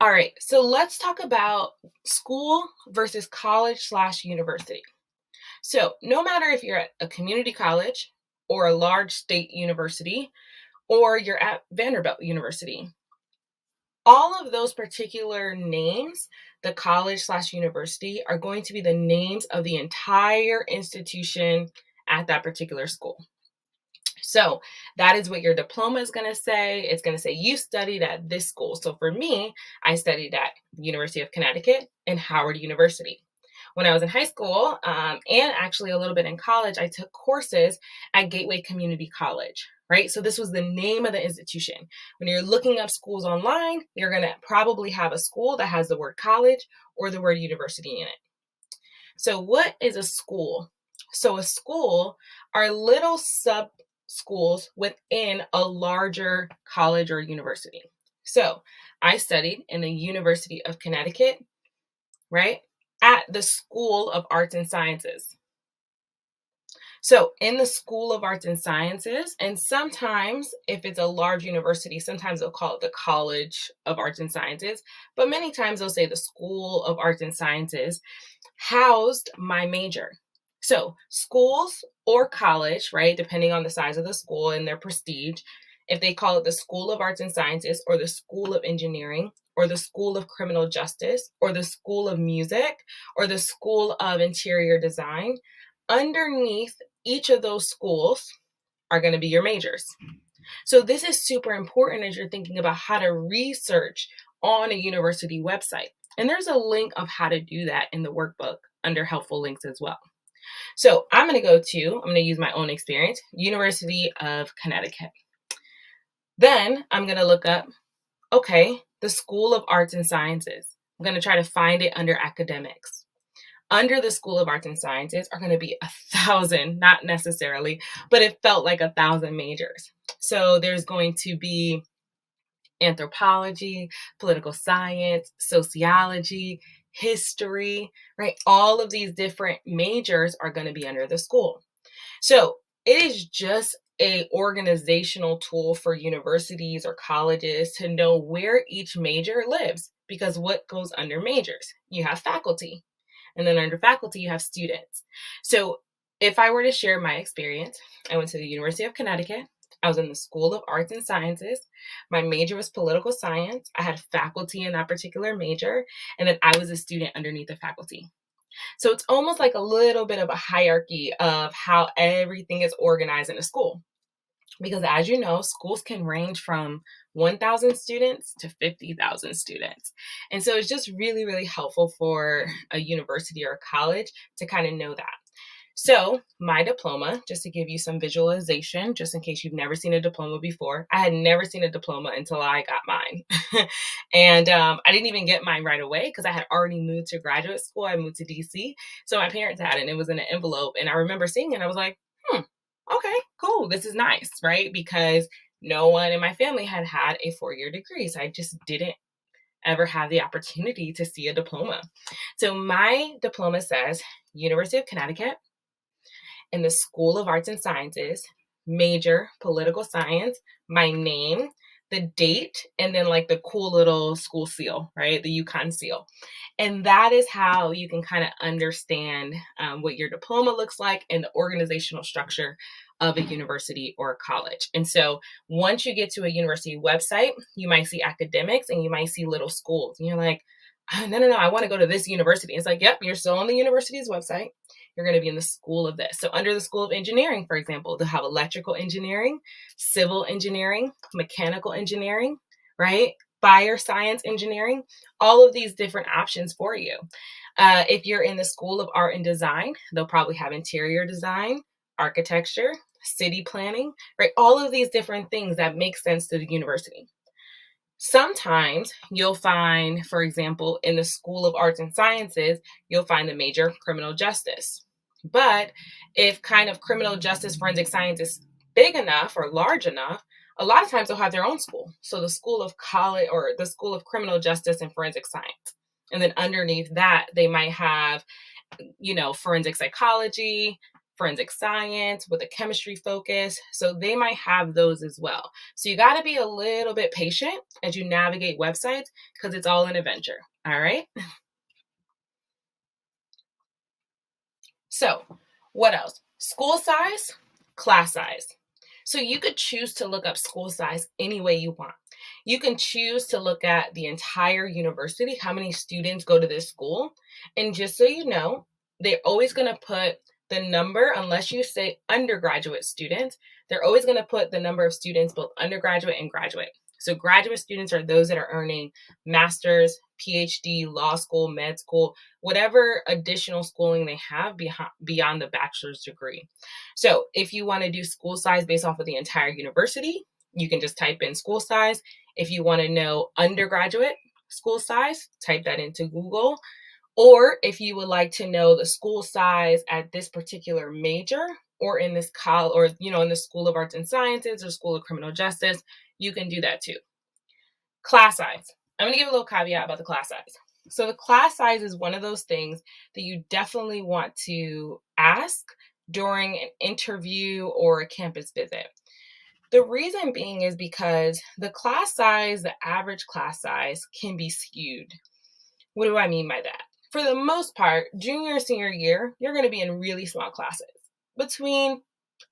All right, so let's talk about school versus college/university. So, no matter if you're at a community college or a large state university or you're at Vanderbilt University, all of those particular names, the college/university, are going to be the names of the entire institution at that particular school. So that is what your diploma is going to say. It's going to say you studied at this school. So for me, I studied at University of Connecticut and Howard University. When I was in high school and actually a little bit in college, I took courses at Gateway Community College, right? So this was the name of the institution. When you're looking up schools online, you're going to probably have a school that has the word college or the word university in it. So what is a school? So a school are little sub schools within a larger college or university. So I studied in the University of Connecticut, right? At the School of Arts and Sciences. So in the School of Arts and Sciences, and sometimes if it's a large university, sometimes they'll call it the College of Arts and Sciences, but many times they'll say the School of Arts and Sciences housed my major. So schools or college, right, depending on the size of the school and their prestige, if they call it the School of Arts and Sciences or the School of Engineering or the School of Criminal Justice or the School of Music or the School of Interior Design, underneath each of those schools are going to be your majors. So this is super important as you're thinking about how to research on a university website. And there's a link of how to do that in the workbook under helpful links as well. So I'm going to use my own experience, University of Connecticut. Then I'm going to look up, okay, the School of Arts and Sciences. I'm going to try to find it under academics. Under the School of Arts and Sciences are going to be 1,000, not necessarily, but it felt like 1,000 majors. So there's going to be anthropology, political science, sociology, history, right? All of these different majors are going to be under the school. So it is just a organizational tool for universities or colleges to know where each major lives, because what goes under majors? You have faculty, and then under faculty, you have students. So if I were to share my experience, I went to the University of Connecticut. I was in the School of Arts and Sciences. My major was political science. I had faculty in that particular major, and then I was a student underneath the faculty. So it's almost like a little bit of a hierarchy of how everything is organized in a school. Because as you know, schools can range from 1,000 students to 50,000 students. And so it's just really, really helpful for a university or a college to kind of know that. So my diploma, just to give you some visualization, just in case you've never seen a diploma before, I had never seen a diploma until I got mine. And I didn't even get mine right away because I had already moved to graduate school. I moved to DC. So my parents had it and it was in an envelope. And I remember seeing it and I was like, okay, cool. This is nice, right? Because no one in my family had had a 4-year degree. So I just didn't ever have the opportunity to see a diploma. So my diploma says University of Connecticut in the School of Arts and Sciences, major political science, my name, the date, and then like the cool little school seal, right? The UConn seal. And that is how you can kind of understand what your diploma looks like and the organizational structure of a university or a college. And so once you get to a university website, you might see academics and you might see little schools. And you're like, no, I want to go to this university. It's like, yep, you're still on the university's website. You're going to be in the school of this. So under the School of Engineering, for example, they'll have electrical engineering, civil engineering, mechanical engineering, right? Fire science engineering, all of these different options for you. If you're in the School of Art and Design, they'll probably have interior design, architecture, city planning, right? All of these different things that make sense to the university. Sometimes you'll find, for example, in the School of Arts and Sciences, you'll find the major criminal justice. But if kind of criminal justice forensic science is big enough or large enough, a lot of times they'll have their own school. So the School of College or the School of Criminal Justice and Forensic Science. And then underneath that, they might have, forensic psychology, forensic science with a chemistry focus. So they might have those as well. So you got to be a little bit patient as you navigate websites because it's all an adventure. All right. So what else? School size, class size. So you could choose to look up school size any way you want. You can choose to look at the entire university, how many students go to this school. And just so you know, they're always going to put the number, unless you say undergraduate students, they're always going to put the number of students, both undergraduate and graduate. So graduate students are those that are earning master's, PhD, law school, med school, whatever additional schooling they have beyond the bachelor's degree. So if you want to do school size based off of the entire university, you can just type in school size. If you want to know undergraduate school size, type that into Google. Or if you would like to know the school size at this particular major or in this college or, in the School of Arts and Sciences or School of Criminal Justice, you can do that too. Class size. I'm going to give a little caveat about the class size. So the class size is one of those things that you definitely want to ask during an interview or a campus visit. The reason being is because the class size, the average class size, can be skewed. What do I mean by that? For the most part, junior, senior year, you're going to be in really small classes between,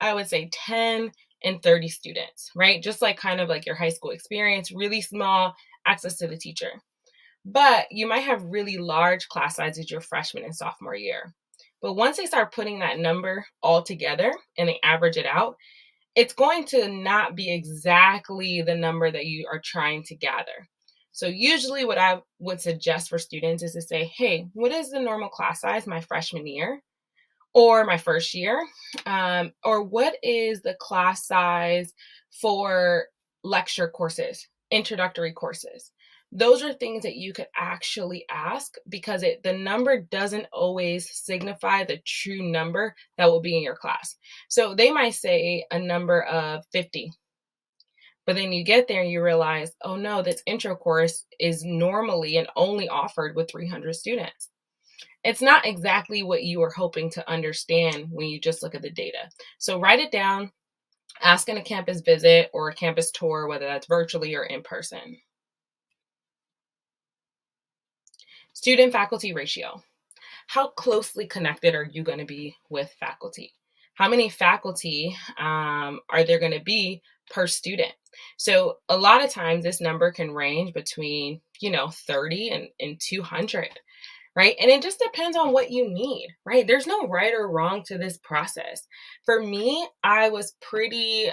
I would say, 10 and 30 students, right? Just like kind of like your high school experience, really small, access to the teacher. But you might have really large class sizes your freshman and sophomore year. But once they start putting that number all together and they average it out, it's going to not be exactly the number that you are trying to gather. So usually what I would suggest for students is to say, hey, what is the normal class size my freshman year or my first year? Or what is the class size for lecture courses, introductory courses? Those are things that you could actually ask because the number doesn't always signify the true number that will be in your class. So they might say a number of 50. But then you get there and you realize, oh no, this intro course is normally and only offered with 300 students. It's not exactly what you were hoping to understand when you just look at the data. So write it down, ask in a campus visit or a campus tour, whether that's virtually or in person. Student-faculty ratio. How closely connected are you going to be with faculty? How many faculty are there going to be per student? So a lot of times this number can range between, 30 and 200. Right? And it just depends on what you need, right? There's no right or wrong to this process. For me, I was pretty,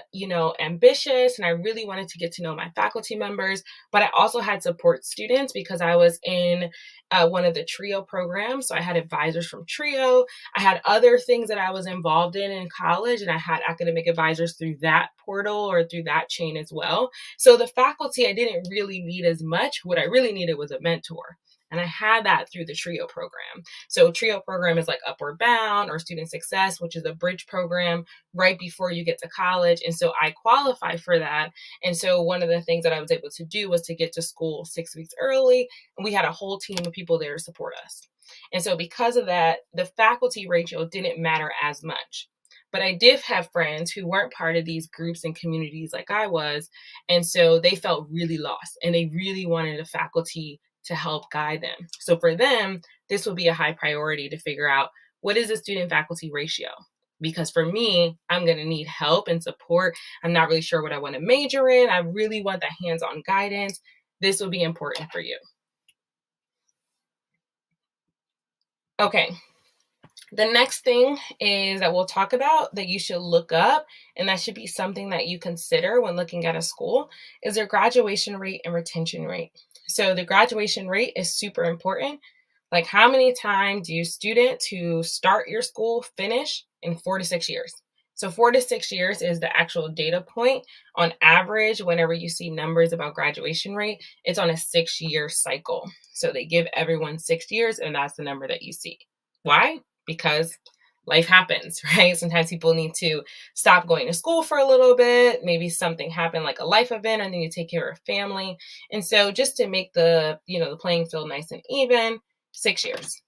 ambitious and I really wanted to get to know my faculty members, but I also had support students because I was in one of the TRIO programs. So I had advisors from TRIO. I had other things that I was involved in college, and I had academic advisors through that portal or through that chain as well. So the faculty, I didn't really need as much. What I really needed was a mentor. And I had that through the TRIO program. So TRIO program is like Upward Bound or Student Success, which is a bridge program right before you get to college. And so I qualify for that. And so one of the things that I was able to do was to get to school 6 weeks early. And we had a whole team of people there to support us. And so because of that, the faculty ratio didn't matter as much. But I did have friends who weren't part of these groups and communities like I was. And so they felt really lost and they really wanted a faculty to help guide them. So for them, this will be a high priority to figure out what is the student-faculty ratio? Because for me, I'm going to need help and support. I'm not really sure what I want to major in. I really want that hands-on guidance. This will be important for you. Okay. The next thing is that we'll talk about that you should look up, and that should be something that you consider when looking at a school, is their graduation rate and retention rate. So the graduation rate is super important. Like how many times do students who start your school finish in 4 to 6 years? So 4 to 6 years is the actual data point. On average, whenever you see numbers about graduation rate, it's on a 6-year cycle. So they give everyone 6 years, and that's the number that you see. Why? Because life happens, right? Sometimes people need to stop going to school for a little bit. Maybe something happened like a life event and then you take care of family. And so just to make the playing field nice and even, 6 years.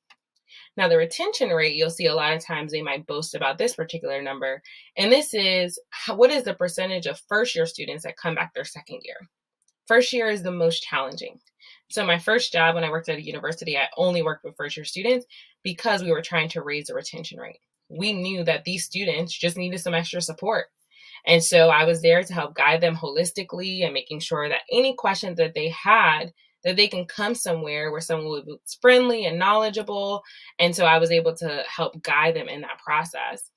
Now, the retention rate, you'll see a lot of times they might boast about this particular number. And this is what is the percentage of first year students that come back their second year? First year is the most challenging. So my first job when I worked at a university, I only worked with first year students because we were trying to raise the retention rate. We knew that these students just needed some extra support. And so I was there to help guide them holistically and making sure that any questions that they had, that they can come somewhere where someone was friendly and knowledgeable. And so I was able to help guide them in that process.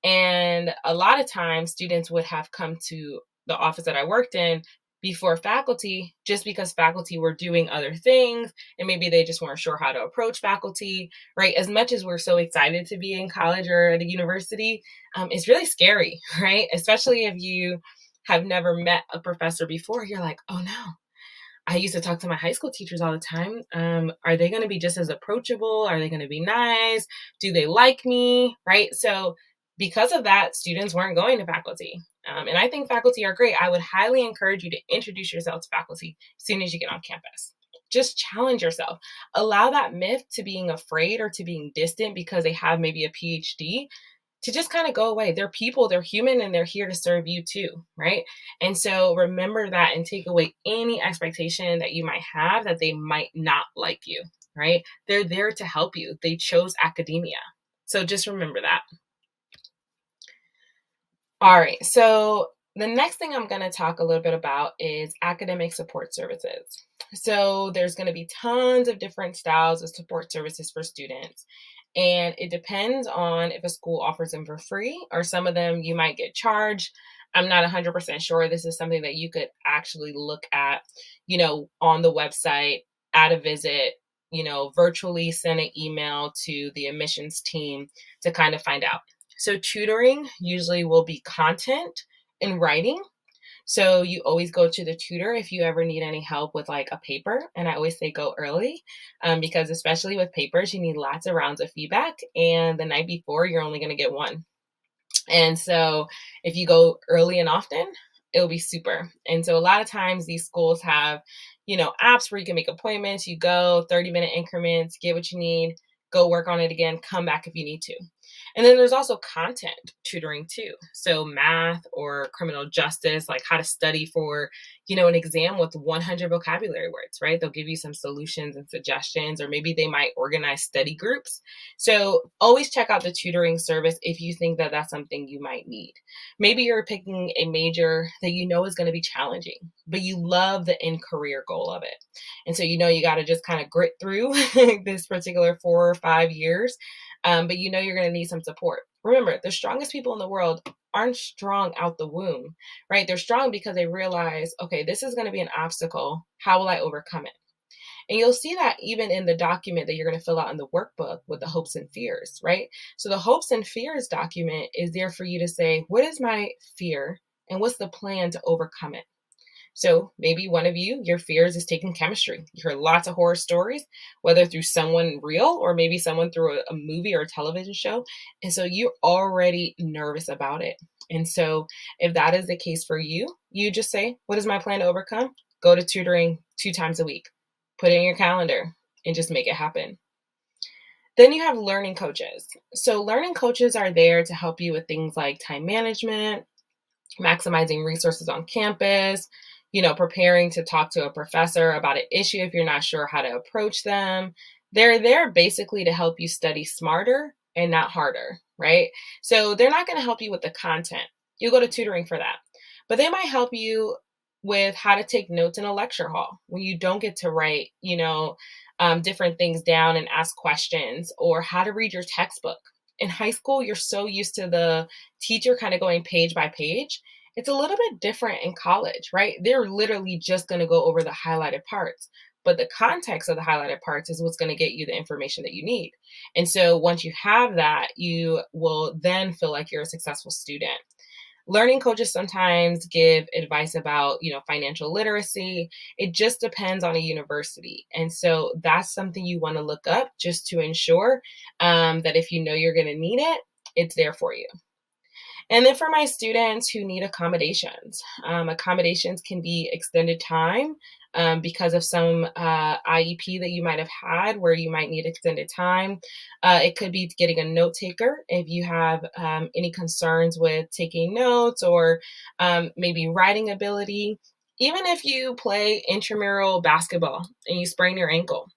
And a lot of times students would have come to the office that I worked in before faculty just because faculty were doing other things and maybe they just weren't sure how to approach faculty, right? As much as we're so excited to be in college or at a university, it's really scary, right? Especially if you have never met a professor before, you're like, oh no. I used to talk to my high school teachers all the time. Are they going to be just as approachable? Are they going to be nice? Do they like me? Right? So because of that, students weren't going to faculty. And I think faculty are great. I would highly encourage you to introduce yourself to faculty as soon as you get on campus. Just challenge yourself. Allow that myth to being afraid or to being distant because they have maybe a PhD to just kind of go away. They're people, they're human, and they're here to serve you too, right? And so remember that and take away any expectation that you might have that they might not like you, right? They're there to help you. They chose academia. So just remember that. All right, so the next thing I'm going to talk a little bit about is academic support services. So there's going to be tons of different styles of support services for students. And it depends on if a school offers them for free or some of them you might get charged. I'm not 100% sure. This is something that you could actually look at, on the website, at a visit, virtually send an email to the admissions team to kind of find out. So tutoring usually will be content and writing. So you always go to the tutor if you ever need any help with like a paper. And I always say go early because especially with papers, you need lots of rounds of feedback. And the night before, you're only going to get one. And so if you go early and often, it'll be super. And so a lot of times these schools have, apps where you can make appointments. You go 30-minute increments, get what you need, go work on it again, come back if you need to. And then there's also content tutoring too. So math or criminal justice, like how to study for, an exam with 100 vocabulary words, right? They'll give you some solutions and suggestions, or maybe they might organize study groups. So always check out the tutoring service if you think that that's something you might need. Maybe you're picking a major that you know is going to be challenging, but you love the end career goal of it. And so, you got to just kind of grit through this particular 4 or 5 years. But you're going to need some support. Remember, the strongest people in the world aren't strong out the womb, right? They're strong because they realize, okay, this is going to be an obstacle. How will I overcome it? And you'll see that even in the document that you're going to fill out in the workbook with the hopes and fears, right? So the hopes and fears document is there for you to say, what is my fear and what's the plan to overcome it? So maybe one of you, your fears is taking chemistry. You heard lots of horror stories, whether through someone real or maybe someone through a movie or a television show. And so you're already nervous about it. And so if that is the case for you, you just say, what is my plan to overcome? Go to tutoring 2 times a week. Put it in your calendar and just make it happen. Then you have learning coaches. So learning coaches are there to help you with things like time management, maximizing resources on campus, preparing to talk to a professor about an issue if you're not sure how to approach them. They're there basically to help you study smarter and not harder, right? So they're not going to help you with the content. You'll go to tutoring for that. But they might help you with how to take notes in a lecture hall when you don't get to write, different things down and ask questions, or how to read your textbook. In high school, you're so used to the teacher kind of going page by page. It's a little bit different in college, right? They're literally just going to go over the highlighted parts, but the context of the highlighted parts is what's going to get you the information that you need. And so once you have that, you will then feel like you're a successful student. Learning coaches sometimes give advice about, financial literacy. It just depends on a university. And so that's something you want to look up just to ensure that if you're going to need it, it's there for you. And then for my students who need accommodations, accommodations can be extended time because of some IEP that you might have had where you might need extended time. It could be getting a note taker if you have any concerns with taking notes or maybe writing ability. Even if you play intramural basketball and you sprain your ankle,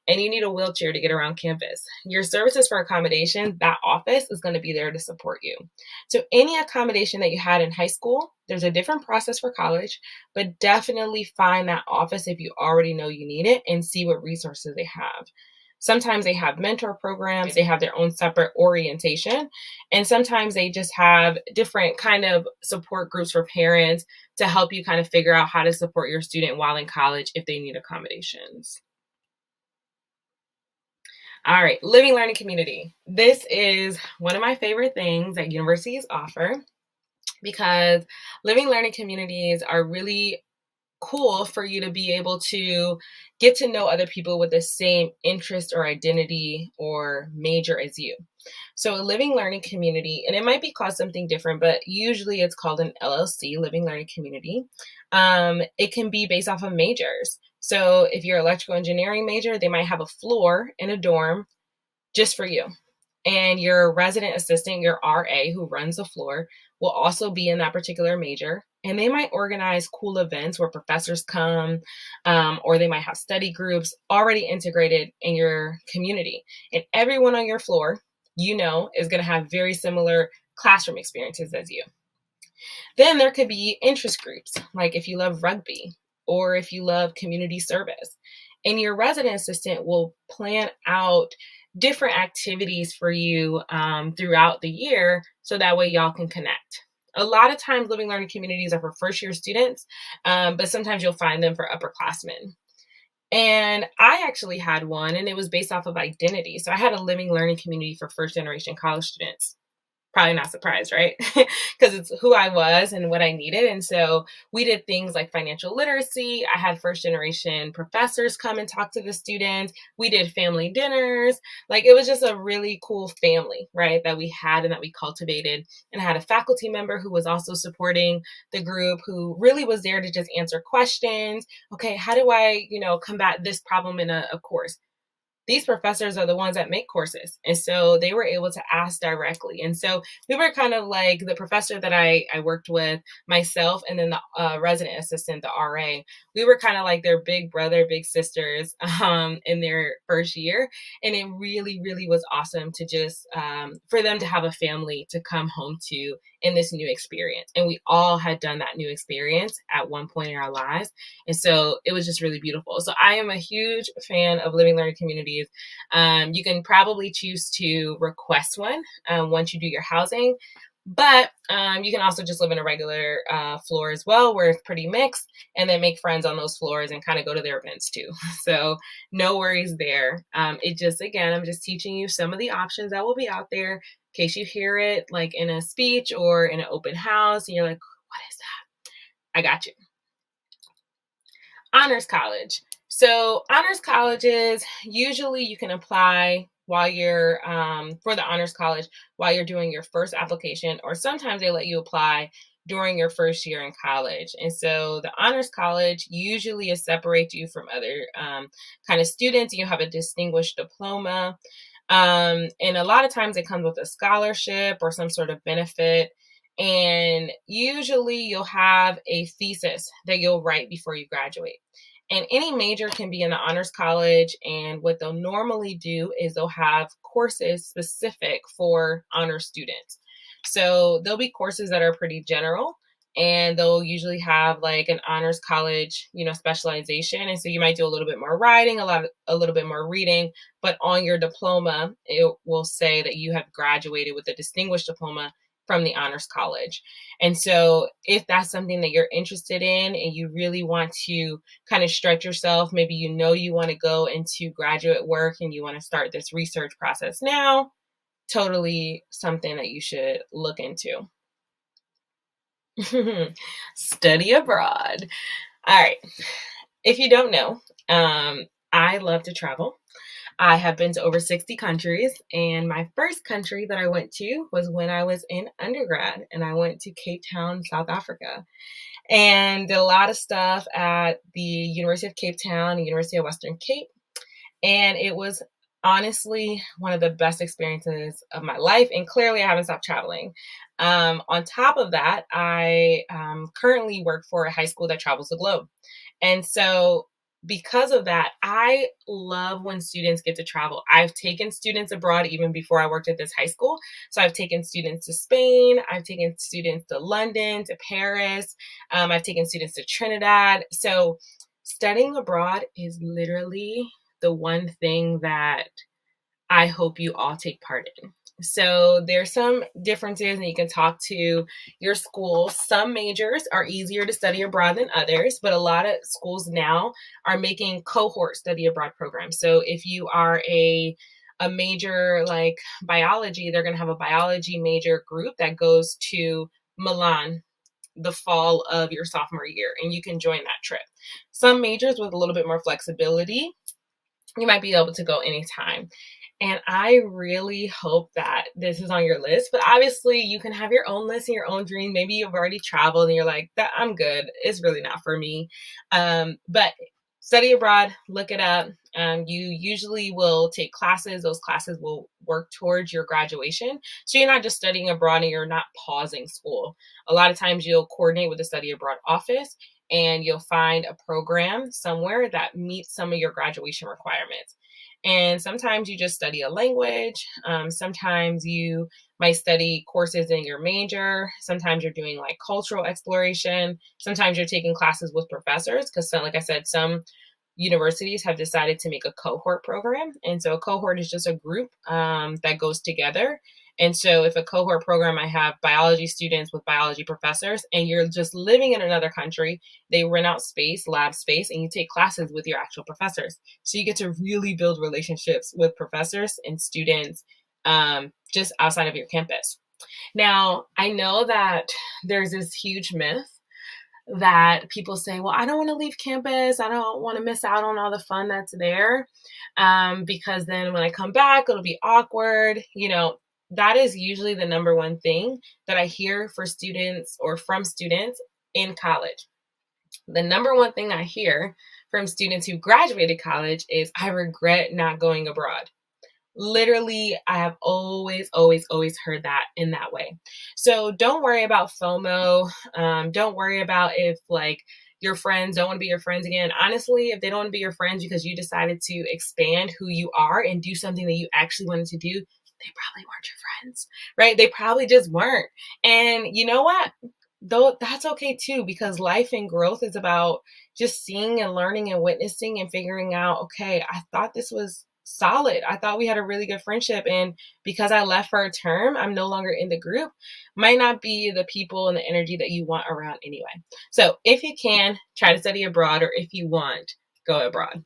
and you need a wheelchair to get around campus, your services for accommodation, that office is going to be there to support you. So, any accommodation that you had in high school, there's a different process for college, but definitely find that office if you already know you need it and see what resources they have. Sometimes they have mentor programs, they have their own separate orientation, and sometimes they just have different kind of support groups for parents to help you kind of figure out how to support your student while in college if they need accommodations. All right, living learning community. This is one of my favorite things that universities offer because living learning communities are really cool for you to be able to get to know other people with the same interest or identity or major as you. So, a living learning community, and it might be called something different, but usually it's called an LLC, living learning community. It can be based off of majors. So, if you're an electrical engineering major, they might have a floor in a dorm just for you. And your resident assistant, your RA who runs the floor, will also be in that particular major. And they might organize cool events where professors come, or they might have study groups already integrated in your community. And everyone on your floor, is going to have very similar classroom experiences as you. Then there could be interest groups, like if you love rugby or if you love community service. And your resident assistant will plan out different activities for you throughout the year so that way y'all can connect. A lot of times, living learning communities are for first year students, but sometimes you'll find them for upperclassmen. And I actually had one, and it was based off of identity. So I had a living learning community for first generation college students. Probably not surprised, right? Because it's who I was and what I needed. And so we did things like financial literacy. I had first generation professors come and talk to the students. We did family dinners. Like it was just a really cool family, right? That we had and that we cultivated. And I had a faculty member who was also supporting the group who really was there to just answer questions. Okay, how do I, combat this problem in a course? These professors are the ones that make courses. And so they were able to ask directly. And so we were kind of like the professor that I worked with, myself, and then the resident assistant, the RA. We were kind of like their big brother, big sisters in their first year. And it really, really was awesome to just, for them to have a family to come home to in this new experience. And we all had done that new experience at one point in our lives. And so it was just really beautiful. So I am a huge fan of living learning communities. You can probably choose to request one once you do your housing, but you can also just live in a regular floor as well, where it's pretty mixed, and then make friends on those floors and kind of go to their events too. So no worries there. Again, I'm just teaching you some of the options that will be out there in case you hear it like in a speech or in an open house and you're like, what is that? I got you. Honors college. So honors colleges, usually you can apply while you're for the honors college while you're doing your first application, or sometimes they let you apply during your first year in college. And so the honors college usually is separate you from other kind of students. You have a distinguished diploma. And a lot of times it comes with a scholarship or some sort of benefit. And usually you'll have a thesis that you'll write before you graduate. And any major can be in the honors college. And what they'll normally do is they'll have courses specific for honor students. So there'll be courses that are pretty general, and they'll usually have like an honors college, specialization. And so you might do a little bit more writing, a little bit more reading, but on your diploma, it will say that you have graduated with a distinguished diploma from the honors college. And so if that's something that you're interested in and you really want to kind of stretch yourself, maybe you want to go into graduate work and you want to start this research process now, totally something that you should look into. Study abroad. All right. If you don't know, I love to travel. I have been to over 60 countries, and my first country that I went to was when I was in undergrad, and I went to Cape Town, South Africa, and did a lot of stuff at the University of Cape Town and University of Western Cape. And it was honestly one of the best experiences of my life. And clearly, I haven't stopped traveling. On top of that, I currently work for a high school that travels the globe. And so, because of that, I love when students get to travel. I've taken students abroad even before I worked at this high school. So, I've taken students to Spain, I've taken students to London, to Paris, I've taken students to Trinidad. So, studying abroad is literally the one thing that I hope you all take part in. So there's some differences, and you can talk to your school. Some majors are easier to study abroad than others, but a lot of schools now are making cohort study abroad programs. So if you are a major like biology, they're going to have a biology major group that goes to Milan the fall of your sophomore year, and you can join that trip. Some majors with a little bit more flexibility, you might be able to go anytime. And I really hope that this is on your list. But obviously, you can have your own list and your own dream. Maybe you've already traveled and you're like, "That I'm good. It's really not for me." But study abroad, look it up. You usually will take classes. Those classes will work towards your graduation. So you're not just studying abroad and you're not pausing school. A lot of times you'll coordinate with the study abroad office and you'll find a program somewhere that meets some of your graduation requirements. And sometimes you just study a language. Sometimes you might study courses in your major. Sometimes you're doing like cultural exploration. Sometimes you're taking classes with professors because, like I said, some universities have decided to make a cohort program. And so a cohort is just a group that goes together. And so if a cohort program, I have biology students with biology professors, and you're just living in another country, they rent out space, lab space, and you take classes with your actual professors. So you get to really build relationships with professors and students just outside of your campus. Now, I know that there's this huge myth that people say, well, I don't want to leave campus. I don't want to miss out on all the fun that's there because then when I come back, it'll be awkward. That is usually the number one thing that I hear for students or from students in college. The number one thing I hear from students who graduated college is, I regret not going abroad. Literally, I have always, always, always heard that in that way. So don't worry about FOMO. Don't worry about if like your friends don't want to be your friends again. Honestly, if they don't want to be your friends because you decided to expand who you are and do something that you actually wanted to do, they probably weren't your friends, right? They probably just weren't. And you know what? Though that's okay too, because life and growth is about just seeing and learning and witnessing and figuring out, okay, I thought this was solid. I thought we had a really good friendship. And because I left for a term, I'm no longer in the group. Might not be the people and the energy that you want around anyway. So if you can, try to study abroad, or if you want, go abroad.